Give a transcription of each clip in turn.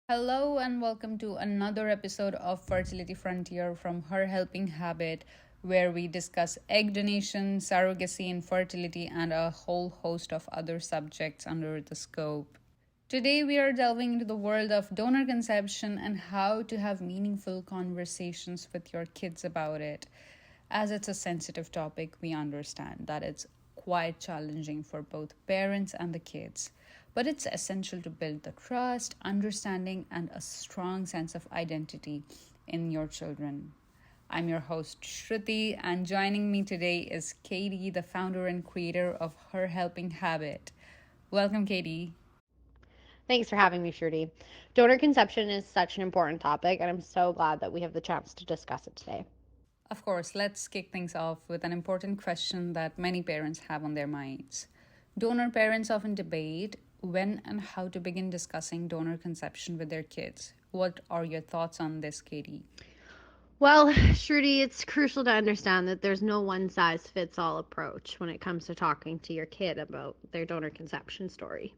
Hello and welcome to another episode of Fertility Frontier from Her Helping Habit, where we discuss egg donation, surrogacy, infertility, and a whole host of other subjects under the scope. Today, we are delving into the world of donor conception and how to have meaningful conversations with your kids about it. As it's a sensitive topic, we understand that it's quite challenging for both parents and the kids. But it's essential to build the trust, understanding, and a strong sense of identity in your children. I'm your host, Shruti, and joining me today is Katie, the founder and creator of Her Helping Habit. Welcome, Katie. Thanks for having me, Shruti. Donor conception is such an important topic, and I'm so glad that we have the chance to discuss it today. Of course, let's kick things off with an important question that many parents have on their minds. Donor parents often debate when and how to begin discussing donor conception with their kids. What are your thoughts on this, Katie? Well, Shruti, it's crucial to understand that there's no one size fits all approach when it comes to talking to your kid about their donor conception story.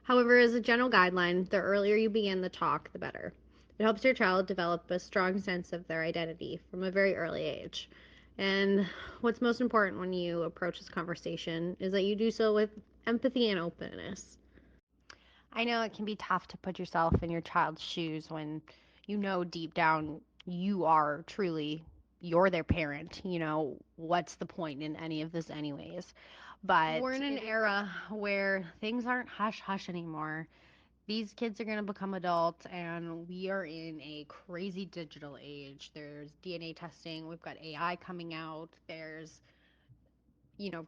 However, as a general guideline, the earlier you begin the talk, the better. It helps your child develop a strong sense of their identity from a very early age. And what's most important when you approach this conversation is that you do so with empathy and openness. I know it can be tough to put yourself in your child's shoes when you know deep down you are truly you're their parent. What's the point in any of this anyways? But we're in an era where things aren't hush hush anymore. These kids are going to become adults, and we are in a crazy digital age. There's DNA testing, we've got AI coming out, there's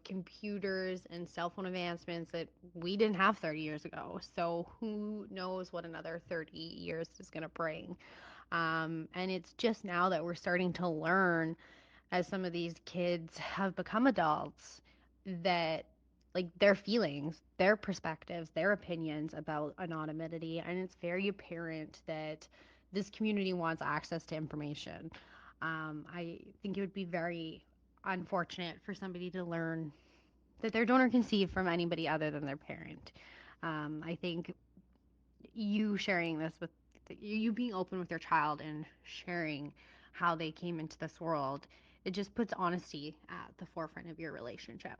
computers and cell phone advancements that we didn't have 30 years ago. So who knows what another 30 years is going to bring. And it's just now that we're starting to learn as some of these kids have become adults that like their feelings, their perspectives, their opinions about anonymity. And it's very apparent that this community wants access to information. I think it would be very unfortunate for somebody to learn that their donor conceived from anybody other than their parent. I think you sharing this with you being open with your child and sharing how they came into this world, it just puts honesty at the forefront of your relationship.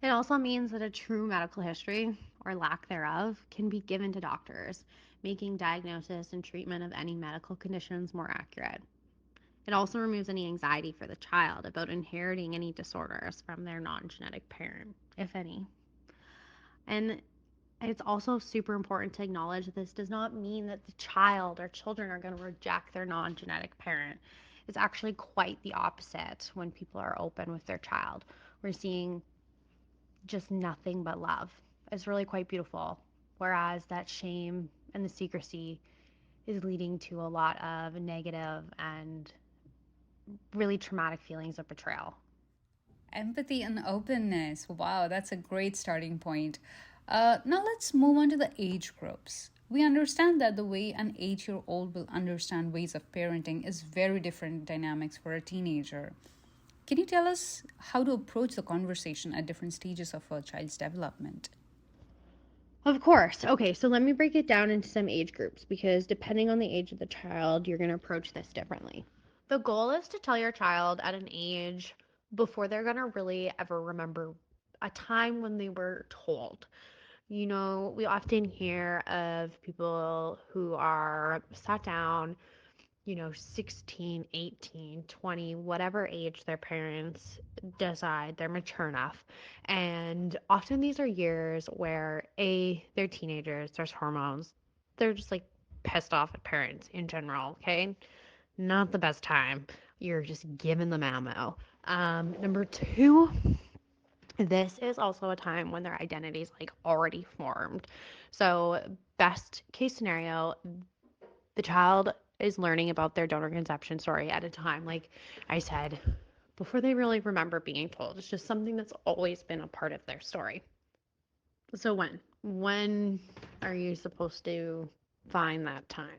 It also means that a true medical history, or lack thereof, can be given to doctors, making diagnosis and treatment of any medical conditions more accurate. It also removes any anxiety for the child about inheriting any disorders from their non genetic parent, if any. And it's also super important to acknowledge that this does not mean that the child or children are going to reject their non genetic parent. It's actually quite the opposite when people are open with their child. We're seeing just nothing but love. It's really quite beautiful. Whereas that shame and the secrecy is leading to a lot of negative and really traumatic feelings of betrayal. Empathy and openness. Wow, that's a great starting point. Now let's move on to the age groups. We understand that the way an 8-year old will understand ways of parenting is very different dynamics for a teenager. Can you tell us how to approach the conversation at different stages of a child's development? Of course. Okay, so let me break it down into some age groups because depending on the age of the child, you're going to approach this differently. The goal is to tell your child at an age before they're going to really ever remember a time when they were told. We often hear of people who are sat down 16, 18, 20, whatever age their parents decide they're mature enough. And often these are years where they're teenagers, there's hormones, they're just like pissed off at parents in general, okay? Not the best time. You're just giving them ammo. Number two, this is also a time when their identity is like already formed. So, best case scenario, the child is learning about their donor conception story at a time, like I said, before they really remember being told. It's just something that's always been a part of their story. So, when are you supposed to find that time?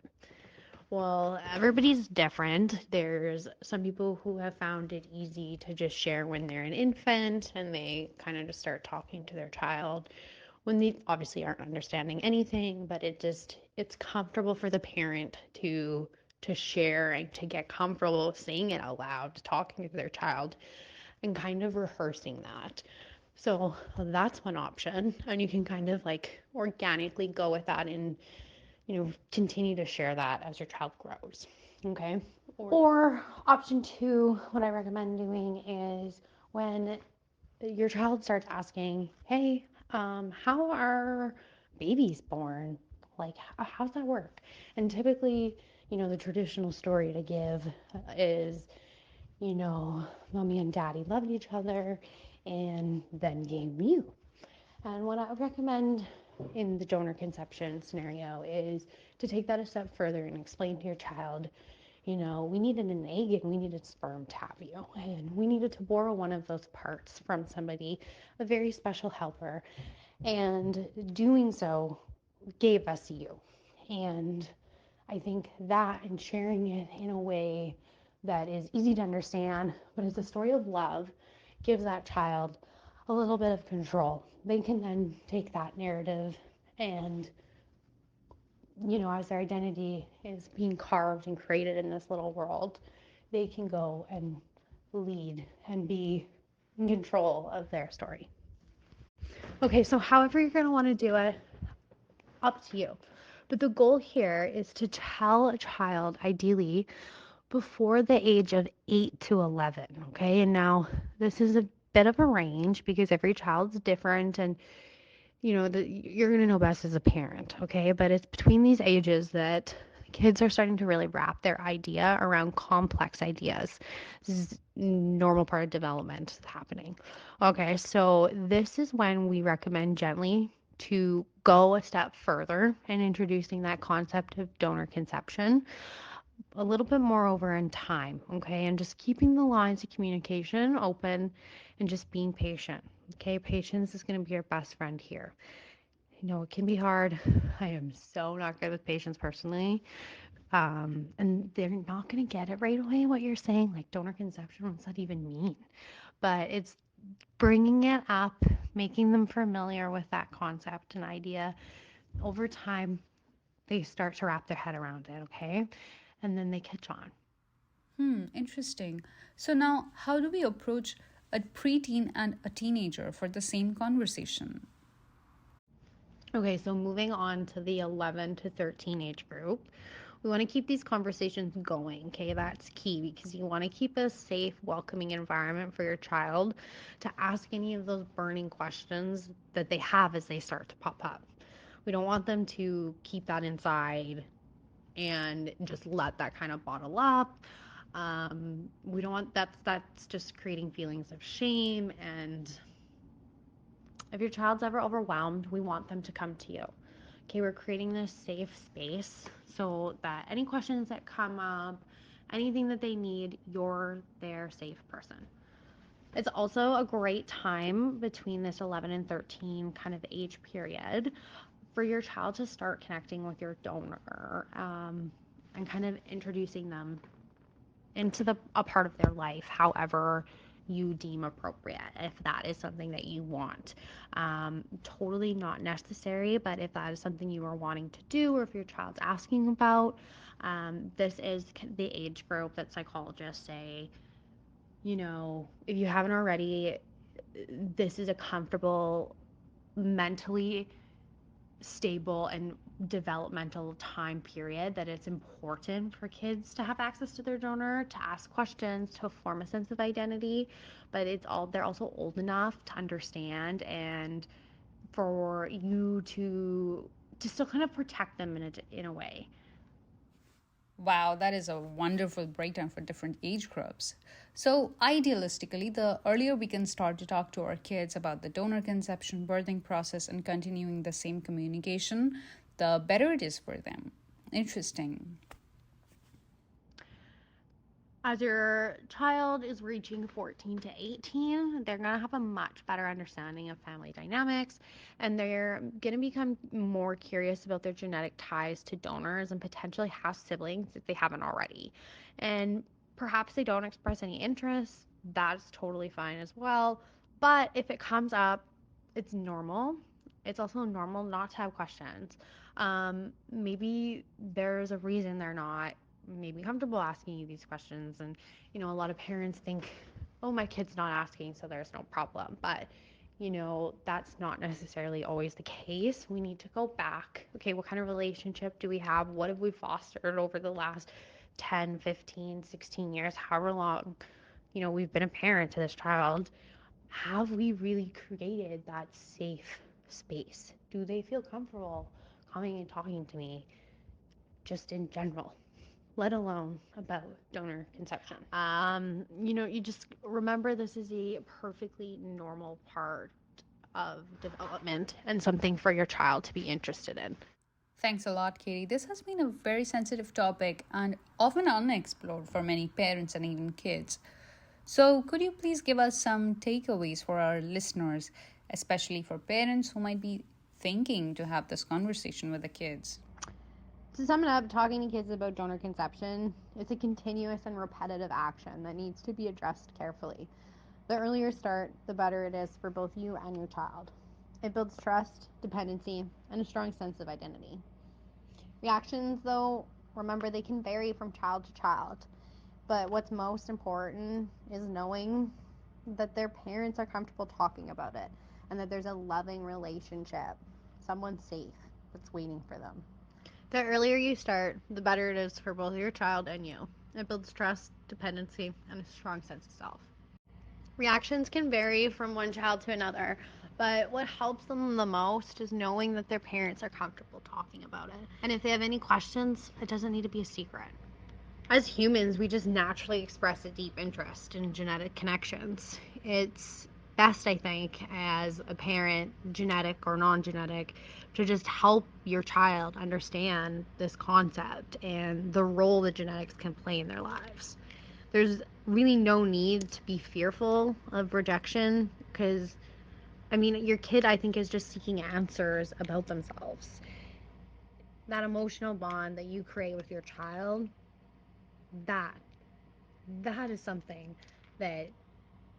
Well, everybody's different. There's some people who have found it easy to just share when they're an infant and they kind of just start talking to their child when they obviously aren't understanding anything, but it's comfortable for the parent to share and to get comfortable saying it out loud, talking to their child and kind of rehearsing that. So that's one option. And you can kind of like organically go with that and, continue to share that as your child grows. Okay. Or option two, what I recommend doing is when your child starts asking, hey, how are babies born? Like, how's that work? And typically, the traditional story to give is, mommy and daddy loved each other and then gave you. And what I would recommend in the donor conception scenario is to take that a step further and explain to your child, we needed an egg and we needed sperm to have you. And we needed to borrow one of those parts from somebody, a very special helper. And doing so gave us you. And I think that and sharing it in a way that is easy to understand, but is a story of love, gives that child a little bit of control. They can then take that narrative and, as their identity is being carved and created in this little world, they can go and lead and be in control of their story. Okay, so however you're going to want to do it, up to you. But the goal here is to tell a child, ideally, before the age of 8 to 11. Okay, and now this is a bit of a range because every child's different and you're going to know best as a parent. Okay, but it's between these ages that kids are starting to really wrap their idea around complex ideas. This is normal part of development happening. Okay, so this is when we recommend gently to go a step further in introducing that concept of donor conception a little bit more over in time, okay? And just keeping the lines of communication open and just being patient, okay? Patience is going to be your best friend here. It can be hard. I am so not good with patience personally. And they're not going to get it right away, what you're saying, like donor conception, what's that even mean? But it's bringing it up, making them familiar with that concept and idea. Over time, they start to wrap their head around it, okay? And then they catch on. Interesting. So now, how do we approach a preteen and a teenager for the same conversation? Okay, so moving on to the 11 to 13 age group, we want to keep these conversations going. Okay, that's key because you want to keep a safe, welcoming environment for your child to ask any of those burning questions that they have as they start to pop up. We don't want them to keep that inside and just let that kind of bottle up. We don't want that's just creating feelings of shame. And if your child's ever overwhelmed, we want them to come to you. Okay, we're creating this safe space so that any questions that come up, anything that they need, you're their safe person. It's also a great time between this 11 and 13 kind of age period for your child to start connecting with your donor, and kind of introducing them into a part of their life, however you deem appropriate, if that is something that you want. Totally not necessary, but if that is something you are wanting to do or if your child's asking about, this is the age group that psychologists say, if you haven't already, this is a comfortable, mentally stable and developmental time period that it's important for kids to have access to their donor, to ask questions, to form a sense of identity, but they're also old enough to understand and for you to still kind of protect them in a way. Wow, that is a wonderful breakdown for different age groups. So, idealistically, the earlier we can start to talk to our kids about the donor conception, birthing process, and continuing the same communication, the better it is for them. Interesting. As your child is reaching 14 to 18, they're going to have a much better understanding of family dynamics and they're going to become more curious about their genetic ties to donors and potentially have siblings if they haven't already. And perhaps they don't express any interest. That's totally fine as well. But if it comes up, it's normal. It's also normal not to have questions. Maybe there's a reason they're not maybe comfortable asking you these questions. And, a lot of parents think, oh, my kid's not asking, so there's no problem. But, that's not necessarily always the case. We need to go back. Okay, what kind of relationship do we have? What have we fostered over the last 10, 15, 16 years, however long, we've been a parent to this child? Have we really created that safe space? Do they feel comfortable coming and talking to me just in general, let alone about donor conception? You just remember this is a perfectly normal part of development and something for your child to be interested in. Thanks a lot, Katie. This has been a very sensitive topic and often unexplored for many parents and even kids. So, could you please give us some takeaways for our listeners, especially for parents who might be thinking to have this conversation with the kids? To sum it up, talking to kids about donor conception is a continuous and repetitive action that needs to be addressed carefully. The earlier you start, the better it is for both you and your child. It builds trust, dependency, and a strong sense of identity. Reactions, though, remember they can vary from child to child. But what's most important is knowing that their parents are comfortable talking about it and that there's a loving relationship, someone safe that's waiting for them. The earlier you start, the better it is for both your child and you. It builds trust, dependency, and a strong sense of self. Reactions can vary from one child to another, but what helps them the most is knowing that their parents are comfortable talking about it. And if they have any questions, it doesn't need to be a secret. As humans, we just naturally express a deep interest in genetic connections. It's best, I think, as a parent, genetic or non genetic, to just help your child understand this concept and the role that genetics can play in their lives. There's really no need to be fearful of rejection because, your kid, I think, is just seeking answers about themselves. That emotional bond that you create with your child, that that is something that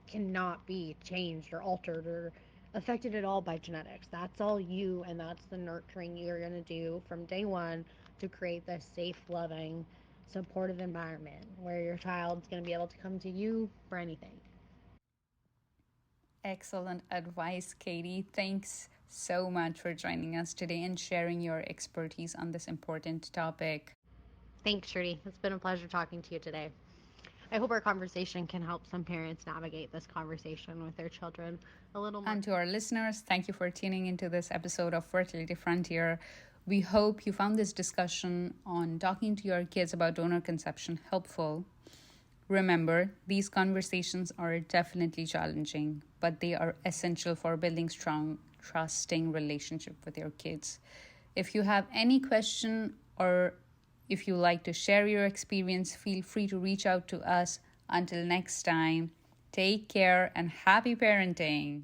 cannot be changed or altered or affected at all by genetics. That's all you, and that's the nurturing you're going to do from day one to create this safe, loving, supportive environment where your child's going to be able to come to you for anything. Excellent advice, Katie. Thanks so much for joining us today and sharing your expertise on this important topic. Thanks, Shruti. It's been a pleasure talking to you today. I hope our conversation can help some parents navigate this conversation with their children a little more. And to our listeners, thank you for tuning into this episode of Fertility Frontier. We hope you found this discussion on talking to your kids about donor conception helpful. Remember, these conversations are definitely challenging, but they are essential for building strong, trusting relationship with your kids. If you have any question or if you like to share your experience, feel free to reach out to us. Until next time, take care and happy parenting.